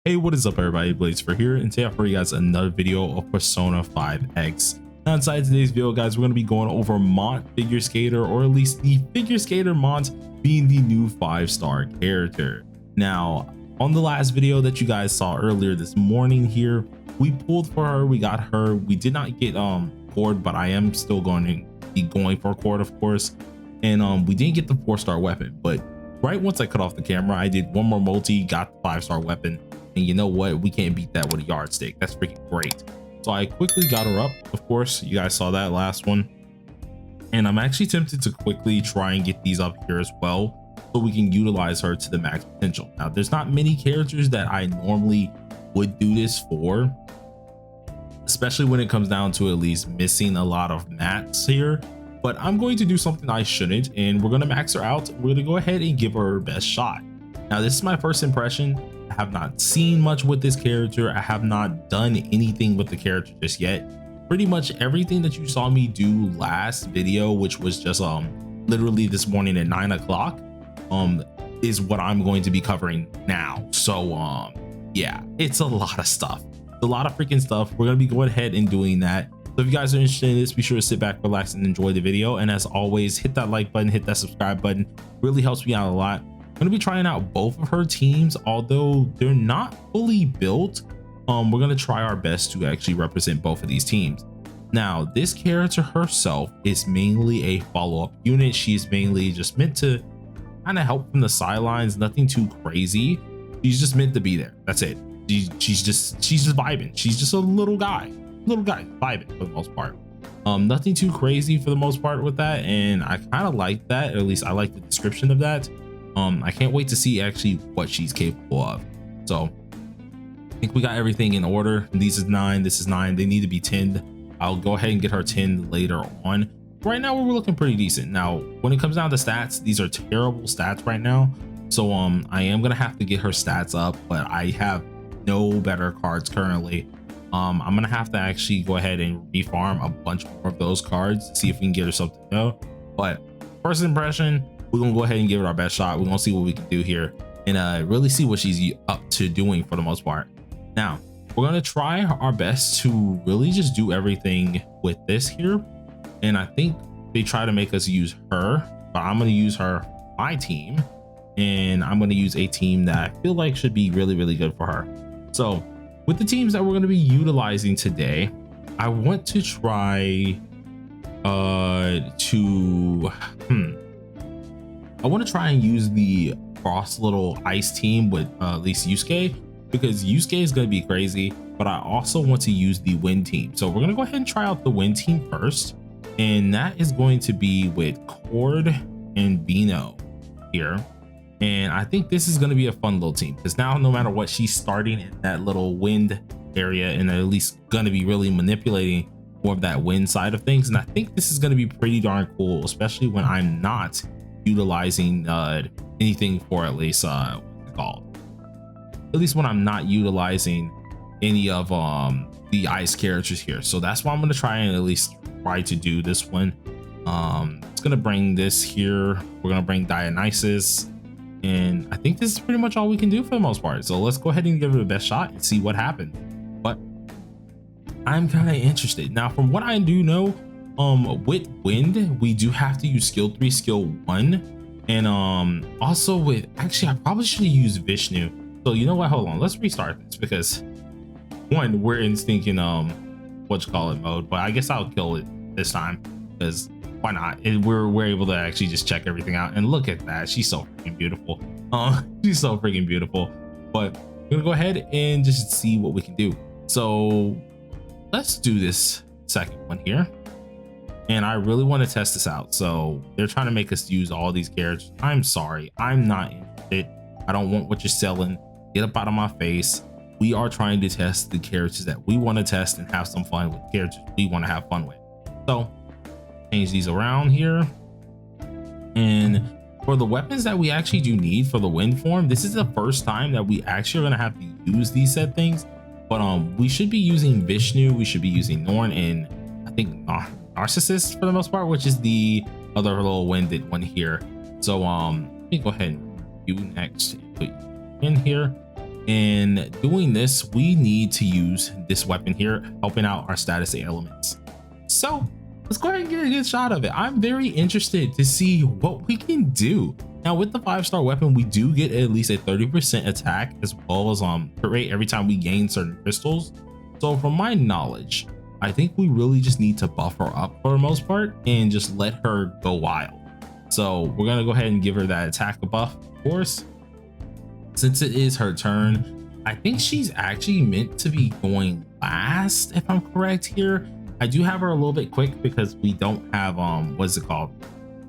Hey, what is up everybody, Blaze for here, and today I bring you guys another video of Persona 5X. Now inside today's video guys, we're going to be going over Mont Figure Skater, or at least the Figure Skater Mont being the new 5-star character. Now on the last video that you guys saw earlier this morning here, we pulled for her, we got her, we did not get cord, but I am still going to be going for a cord of course, and we didn't get the 4-star weapon, but right once I cut off the camera I did one more multi, got the 5-star weapon. And you know what, we can't beat that with a yardstick. That's freaking great. So I quickly got her up, of course, you guys saw that last one, and I'm actually tempted to quickly try and get these up here as well so we can utilize her to the max potential. Now there's not many characters that I normally would do this for, especially when it comes down to at least missing a lot of mats here, but I'm going to do something I shouldn't, and we're going to max her out. We're going to go ahead and give her her best shot. Now this is my first impression. I have not seen much with this character. I have not done anything with the character just yet. Pretty much everything that you saw me do last video, which was just literally this morning at 9 o'clock, is what I'm going to be covering now. So yeah, it's a lot of stuff. It's a lot of freaking stuff. We're gonna be going ahead and doing that. So if you guys are interested in this, be sure to sit back, relax, and enjoy the video. And as always, hit that like button, hit that subscribe button. Really helps me out a lot. I'm going to be trying out both of her teams, although they're not fully built. We're going to try our best to actually represent both of these teams. Now this character herself is mainly a follow-up unit. She's mainly just meant to kind of help from the sidelines, nothing too crazy. She's just meant to be there. That's it. She's just vibing. She's just a little guy vibing for the most part. Nothing too crazy for the most part with that, and I kind of like that, or at least I like the description of that. I can't wait to see actually what she's capable of. So I think we got everything in order. These is 9, this is 9. They need to be 10. I'll go ahead and get her 10 later on. Right now we're looking pretty decent. Now when it comes down to stats, these are terrible stats right now, so I am gonna have to get her stats up, but I have no better cards currently. I'm gonna have to actually go ahead and refarm a bunch more of those cards to see if we can get her something new. But first impression, we're gonna go ahead and give it our best shot. We're gonna see what we can do here and really see what she's up to doing for the most part. Now we're gonna try our best to really just do everything with this here, and I think they try to make us use her, but I'm gonna use her my team, and I'm gonna use a team that I feel like should be really good for her. So with the teams that we're gonna be utilizing today, I want to try I want to try and use the Frost little ice team with at least Yusuke, because Yusuke is going to be crazy, but I also want to use the wind team. So we're going to go ahead and try out the wind team first, and that is going to be with Cord and Bino here. And I think this is going to be a fun little team, because now no matter what, she's starting in that little wind area and at least going to be really manipulating more of that wind side of things. And I think this is going to be pretty darn cool, especially when I'm not utilizing anything for at least what's it called, at least when I'm not utilizing any of the ice characters here. So that's why I'm going to try and at least try to do this one. It's going to bring this here, we're going to bring Dionysus, and I think this is pretty much all we can do for the most part. So let's go ahead and give it a best shot and see what happens. But I'm kind of interested now. From what I do know, with wind we do have to use skill 3, skill 1, and also with, actually I probably should use Vishnu. So you know what, hold on, let's restart this, because one, we're in stinking what you call it mode, but I guess I'll kill it this time, because why not? We're able to actually just check everything out, and look at that, she's so freaking beautiful. She's so freaking beautiful. But we're gonna go ahead and just see what we can do. So let's do this second one here, and I really want to test this out. So they're trying to make us use all these characters. I'm sorry, I'm not interested. I don't want what you're selling. Get up out of my face. We are trying to test the characters that we want to test and have some fun with, characters we want to have fun with. So change these around here, and for the weapons that we actually do need for the wind form, this is the first time that we actually are going to have to use these set things. But we should be using Vishnu, we should be using Norn, and I think Narcissus for the most part, which is the other little winded one here. So let me go ahead and you next and put you in here. And doing this, we need to use this weapon here, helping out our status elements. So let's go ahead and get a good shot of it. I'm very interested to see what we can do. Now with the 5-star weapon, we do get at least a 30% attack as well as crit rate every time we gain certain crystals. So from my knowledge, I think we really just need to buff her up for the most part and just let her go wild. So we're gonna go ahead and give her that attack buff, of course. Since it is her turn, I think she's actually meant to be going last, if I'm correct here. I do have her a little bit quick because we don't have what's it called,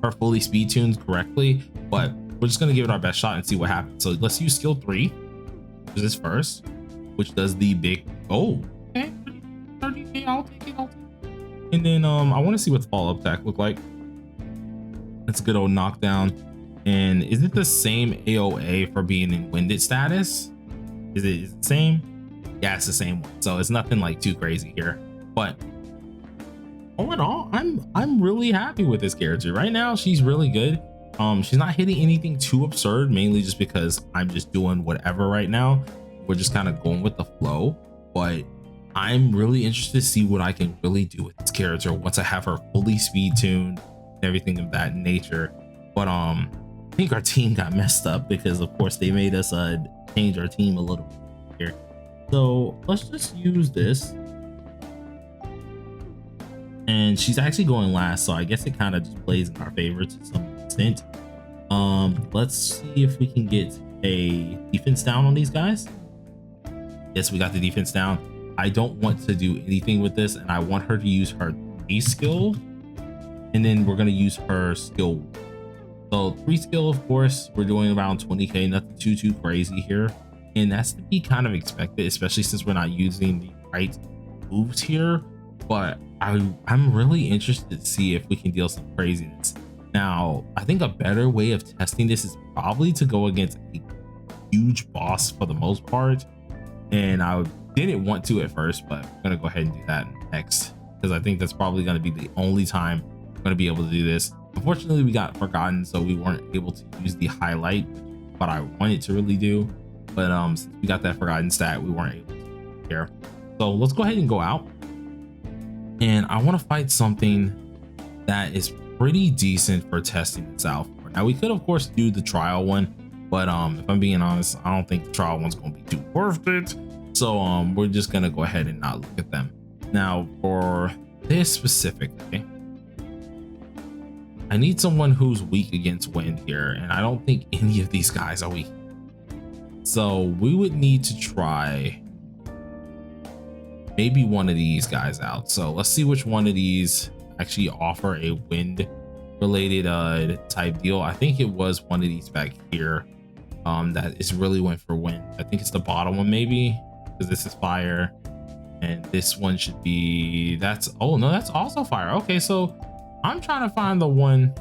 her fully speed tuned correctly, but we're just gonna give it our best shot and see what happens. So let's use skill 3, which is this first, which does the big, oh, okay, 30k, I'll take it. And then I want to see what the follow-up attack look like. It's a good old knockdown. And is it the same AOA for being in winded status? Is it the same? Yeah, it's the same one. So it's nothing like too crazy here. But all in all, I'm really happy with this character. Right now, she's really good. She's not hitting anything too absurd, mainly just because I'm just doing whatever right now. We're just kind of going with the flow. But I'm really interested to see what I can really do with this character once I have her fully speed tuned and everything of that nature. But I think our team got messed up because of course they made us change our team a little bit here. So let's just use this. And she's actually going last, so I guess it kind of just plays in our favor to some extent. Let's see if we can get a defense down on these guys. Yes, we got the defense down. I don't want to do anything with this, and I want her to use her 3 skill, and then we're going to use her skill. So 3 skill, of course, we're doing around 20k, nothing too crazy here, and that's to be kind of expected, especially since we're not using the right moves here. But I'm really interested to see if we can deal some craziness. Now, I think a better way of testing this is probably to go against a huge boss for the most part, and I didn't want to at first, but I'm gonna go ahead and do that next because I think that's probably going to be the only time I'm going to be able to do this. Unfortunately, we got forgotten, so we weren't able to use the highlight, what I wanted to really do. But since we got that forgotten stat, we weren't able to here. So let's go ahead and go out. And I want to fight something that is pretty decent for testing this out for. Now, we could, of course, do the trial one, but if I'm being honest, I don't think the trial one's going to be too worth it. So we're just going to go ahead and not look at them. Now, for this specifically, I need someone who's weak against wind here, and I don't think any of these guys are weak. So we would need to try maybe one of these guys out. So let's see which one of these actually offer a wind related type deal. I think it was one of these back here that is really went for wind. I think it's the bottom one maybe, because this is fire, and this one should be, that's, oh no, that's also fire. Okay, so I'm trying to find the one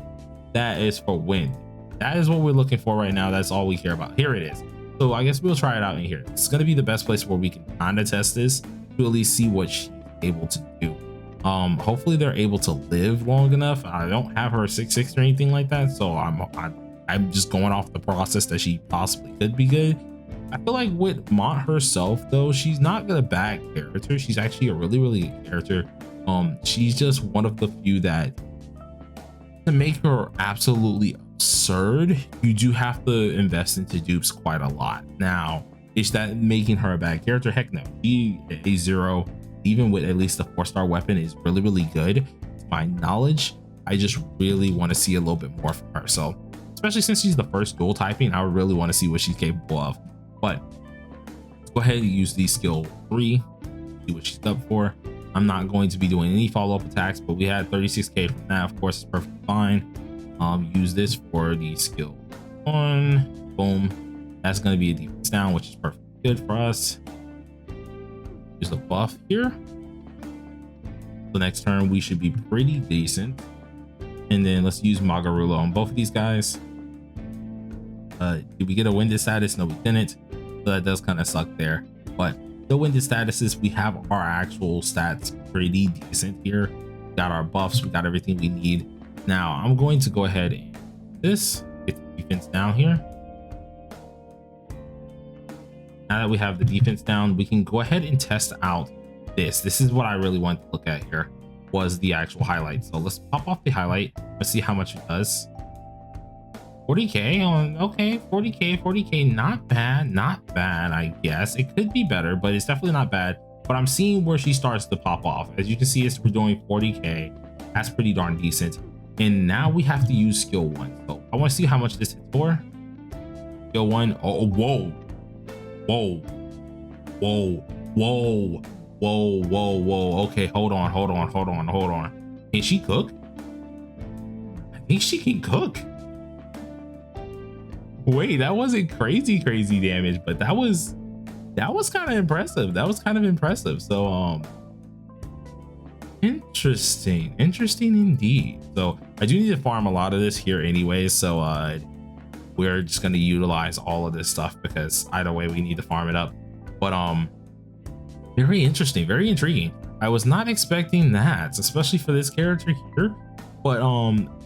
that is for wind. That is what we're looking for right now. That's all we care about. Here it is. So I guess we'll try it out in here. It's going to be the best place where we can kind of test this to at least see what she's able to do. Hopefully they're able to live long enough. I don't have her 6'6" or anything like that, so I'm just going off the process that she possibly could be good. I feel like with Mont herself though, she's not a bad character. She's actually a really good character. She's just one of the few that, to make her absolutely absurd, you do have to invest into dupes quite a lot. Now, is that making her a bad character? Heck no. She a 0, even with at least a 4-star weapon, is really good. To my knowledge, I just really want to see a little bit more from her. So especially since she's the first dual typing, I would really want to see what she's capable of. But let's go ahead and use the skill 3, see what she's up for. I'm not going to be doing any follow-up attacks, but we had 36k from that. Of course, it's perfectly fine. Use this for the skill 1. Boom. That's going to be a defense down, which is perfectly good for us. Use the buff here. The next turn, we should be pretty decent. And then let's use Magarula on both of these guys. Did we get a winded status? No, we didn't. So that does kind of suck there. But the winded statuses, we have our actual stats pretty decent here. We got our buffs, we got everything we need. Now I'm going to go ahead and get the defense down here. now that we have the defense down, we can go ahead and test out this is what I really want to look at here, was the actual highlight. So let's pop off the highlight. Let's see how much it does. 40k on, okay, 40k, not bad. I guess it could be better, but it's definitely not bad. But I'm seeing where she starts to pop off. As you can see, we're doing 40k. That's pretty darn decent. And now we have to use skill 1. So I want to see how much this hits for. Skill 1. Oh, whoa. Okay, hold on. Can she cook? I think she can cook. Wait, that wasn't crazy damage, but that was kind of impressive. So interesting indeed. So I do need to farm a lot of this here anyway, so we're just going to utilize all of this stuff because either way we need to farm it up. But very interesting, very intriguing. I was not expecting that, especially for this character here, but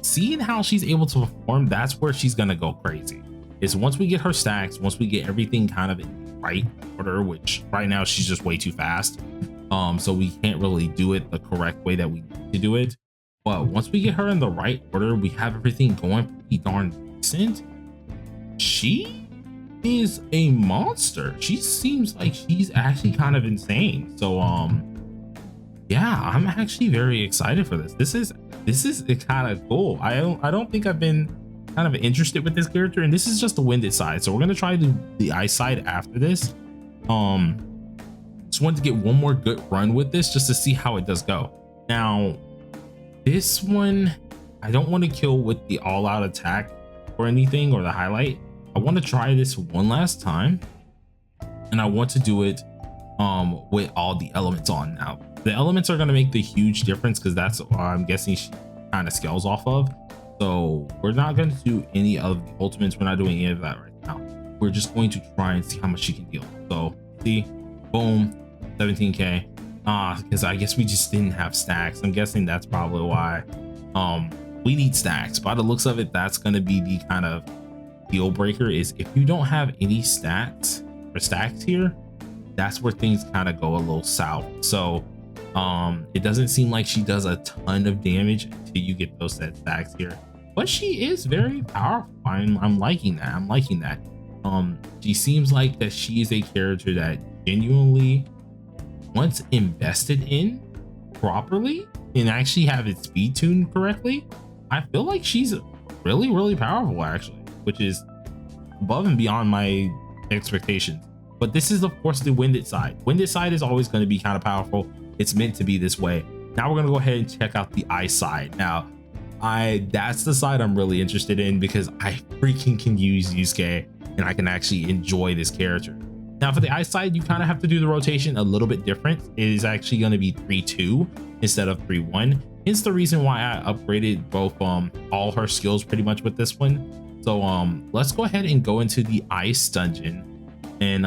seeing how she's able to perform, that's where she's gonna go crazy. Is once we get her stacks, once we get everything kind of in the right order, which right now she's just way too fast, so we can't really do it the correct way that we need to do it. But once we get her in the right order, we have everything going pretty darn decent. She is a monster. She seems like she's actually kind of insane. So yeah, I'm actually very excited for this. This is kind of cool. I don't think I've been kind of interested with this character, and this is just the winded side, so we're gonna try the ice side after this. Just wanted to get one more good run with this just to see how it does go. Now this one, I don't want to kill with the all-out attack or anything, or the highlight. I want to try this one last time, and I want to do it with all the elements on. Now the elements are going to make the huge difference because that's what I'm guessing she kind of scales off of. So we're not going to do any of the ultimates. We're not doing any of that right now. We're just going to try and see how much she can deal. So see, boom, 17k. Because I guess we just didn't have stacks. I'm guessing that's probably why. We need stacks. By the looks of it, that's going to be the kind of deal breaker, is if you don't have any stats or stacks here, that's where things kind of go a little south. So it doesn't seem like she does a ton of damage until you get those set stacks here, but she is very powerful. I'm liking that. She seems like that she is a character that genuinely, once invested in properly and actually have its speed tuned correctly, I feel like she's really powerful actually, which is above and beyond my expectations. But this is of course the winded side. Winded side is always going to be kind of powerful. It's meant to be this way. Now we're going to go ahead and check out the ice side. Now that's the side I'm really interested in because I freaking can use Yusuke and I can actually enjoy this character. Now for the ice side, you kind of have to do the rotation a little bit different. It is actually going to be 3-2 instead of 3-1. Hence the reason why I upgraded both all her skills pretty much with this one. So let's go ahead and go into the ice dungeon and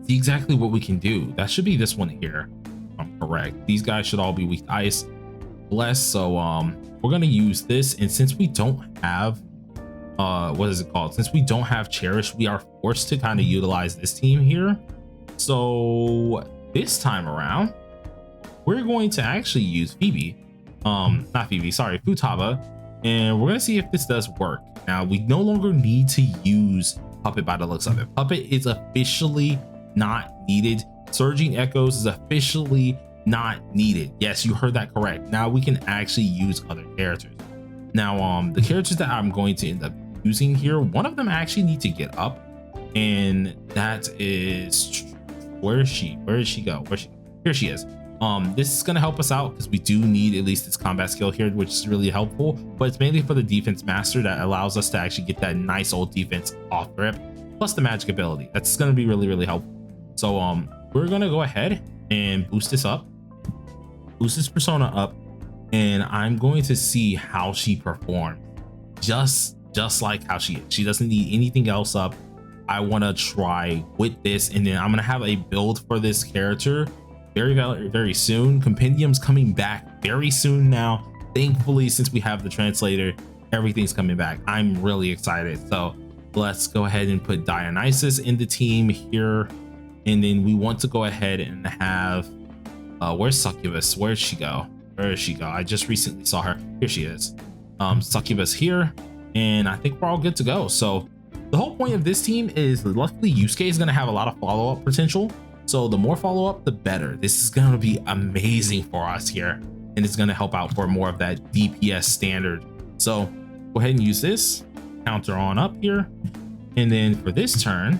see exactly what we can do. That should be this one here, if I'm correct. These guys should all be weak to ice. Bless. So we're gonna use this, and since we don't have what is it called, since we don't have Cherish, we are forced to kind of utilize this team here. So this time around we're going to actually use Phoebe, not Phoebe, sorry, Futaba, and we're gonna see if this does work. Now we no longer need to use Puppet by the looks of it. Puppet is officially not needed. Surging Echoes is officially not needed. Yes, you heard that correct. Now we can actually use other characters. Now the characters that I'm going to end up using here, one of them actually need to get up, and that is, where is she go? Here she is. This is going to help us out because we do need at least this combat skill here, which is really helpful, but it's mainly for the defense master that allows us to actually get that nice old defense off rip, plus the magic ability. That's going to be really helpful. So we're going to go ahead and boost this up, boost this persona up, and I'm going to see how she performs, just like how she is. She doesn't need anything else up. I want to try with this, and then I'm going to have a build for this character very soon. Compendium's coming back very soon now. Thankfully, since we have the translator, everything's coming back. I'm really excited. So let's go ahead and put Dionysus in the team here. And then we want to go ahead and have where's Succubus? Where'd she go? Where did she go? I just recently saw her. Here she is. Succubus here, and I think we're all good to go. So the whole point of this team is, luckily Yusuke is going to have a lot of follow-up potential. So the more follow-up, the better. This is going to be amazing for us here, and it's going to help out for more of that DPS standard. So go ahead and use this counter on up here, and then for this turn,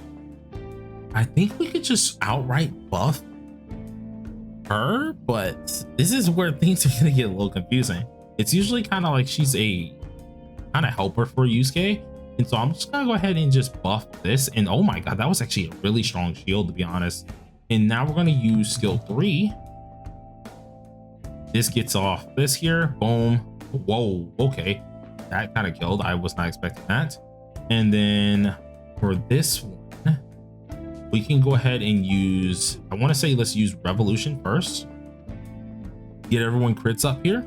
I think we could just outright buff her, but this is where things are going to get a little confusing. It's usually kind of like she's a kind of helper for Yusuke, and so I'm just gonna go ahead and just buff this. And oh my god, that was actually a really strong shield, to be honest. And now we're going to use skill 3. This gets off this here. Boom. Whoa, okay, that kind of killed. I was not expecting that. And then for this one, we can go ahead and use, I want to say let's use Revolution first, get everyone crits up here.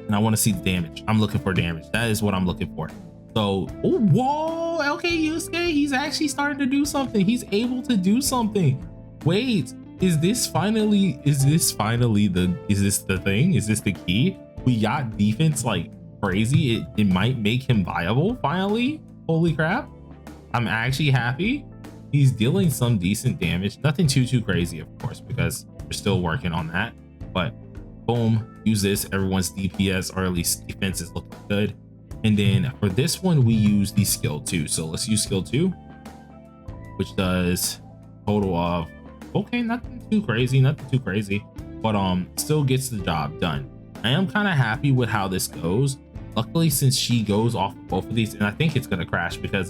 And I want to see the damage. I'm looking for damage. That is what I'm looking for. So, oh, whoa, okay, Yusuke, he's actually starting to do something. He's able to do something. Wait, is this finally the thing? Is this the key? We got defense like crazy. It might make him viable finally. Holy crap. I'm actually happy. He's dealing some decent damage. Nothing too crazy, of course, because we're still working on that. But boom, use this. Everyone's DPS, or at least defense, is looking good. And then for this one, we use the skill 2. So let's use skill 2, which does total of, okay, nothing too crazy, but still gets the job done. I am kind of happy with how this goes. Luckily, since she goes off of both of these, and I think it's gonna crash because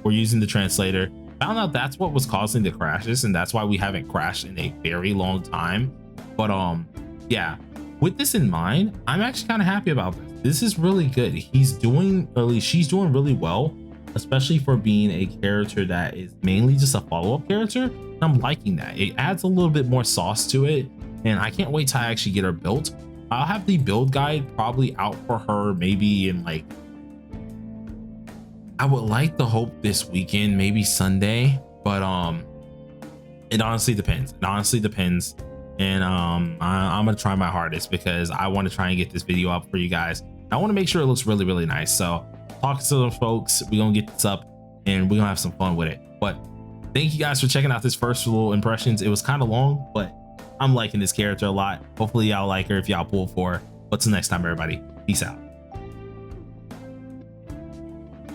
we're using the translator. Found out that's what was causing the crashes, and that's why we haven't crashed in a very long time. But yeah, with this in mind, I'm actually kind of happy about this. This is really good. He's doing, or at least she's doing really well, especially for being a character that is mainly just a follow-up character. And I'm liking that. It adds a little bit more sauce to it, and I can't wait to actually get her built. I'll have the build guide probably out for her maybe in like, I would like to hope this weekend, maybe Sunday, but it honestly depends. And I'm gonna try my hardest because I want to try and get this video up for you guys. I want to make sure it looks really nice. So talk to some folks, we're gonna get this up and we're gonna have some fun with it. But thank you guys for checking out this first little impressions. It was kind of long, but I'm liking this character a lot. Hopefully y'all like her if y'all pull for her. But till next time, everybody, peace out.